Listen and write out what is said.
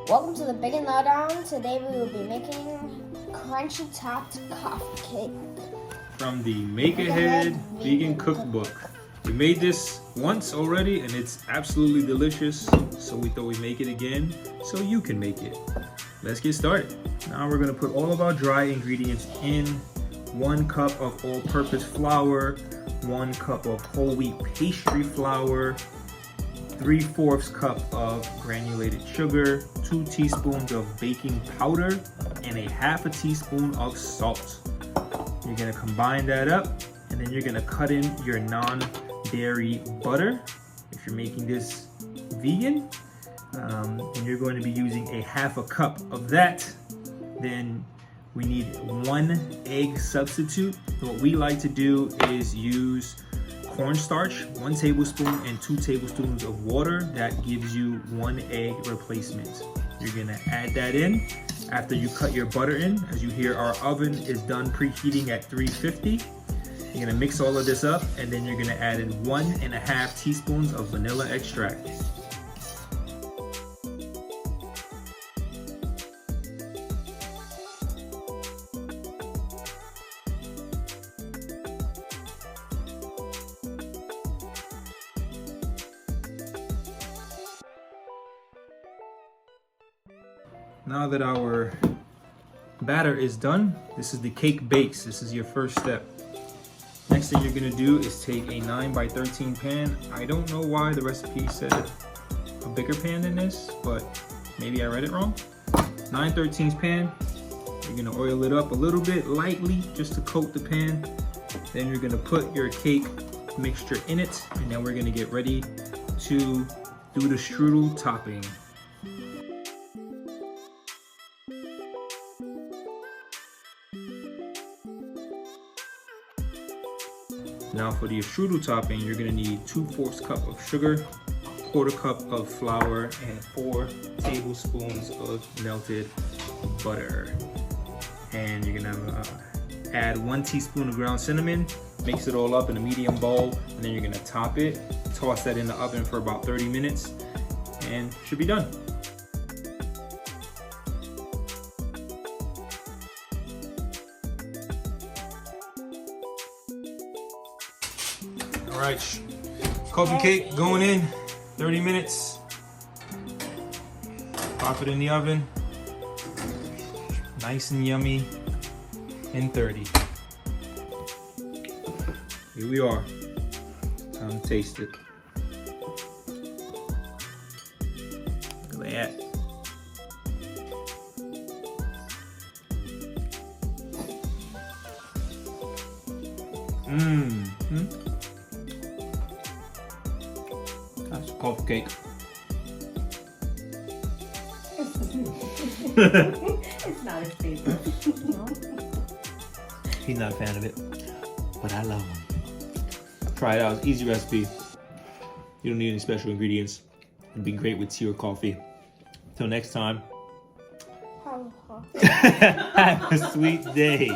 Welcome to the Big and Lowdown. Today we will be making crunchy topped coffee cake from the Make Ahead Vegan Cookbook. We made this once already and it's absolutely delicious, so we thought we'd make it again so you can make it. Let's get started. Now we're going to put all of our dry ingredients in. 1 cup of all-purpose flour, 1 cup of whole wheat pastry flour, 3/4 cup of granulated sugar, 2 teaspoons of baking powder, and 1/2 teaspoon of salt. You're gonna combine that up, and then you're gonna cut in your non-dairy butter. If you're making this vegan, and you're going to be using 1/2 cup of that, then we need 1 egg substitute. What we like to do is use cornstarch, 1 tablespoon and 2 tablespoons of water. That gives you 1 egg replacement. You're gonna add that in after you cut your butter in. As you hear, our oven is done preheating at 350. You're gonna mix all of this up, and then you're gonna add in 1.5 teaspoons of vanilla extract. Now that our batter is done, this is the cake base. This is your first step. Next thing you're gonna do is take a 9x13 pan. I don't know why the recipe said a bigger pan than this, but maybe I read it wrong. 9/13 pan. You're gonna oil it up a little bit lightly just to coat the pan. Then you're gonna put your cake mixture in it, and then we're gonna get ready to do the strudel topping. Now for the strudel topping, you're gonna need 2/4 cup of sugar, 1/4 cup of flour, and 4 tablespoons of melted butter. And you're gonna add 1 teaspoon of ground cinnamon, mix it all up in a medium bowl, and then you're gonna top it, toss that in the oven for about 30 minutes, and should be done. All right, coffee cake going in, 30 minutes. Pop it in the oven. Nice and yummy in 30. Here we are. Time to taste it. Look at that. That's coffee cake. It's not his favorite. No? He's not a fan of it, but I love him. Try it out. It's an easy recipe. You don't need any special ingredients. It'd be great with tea or coffee. Till next time. Have a sweet day.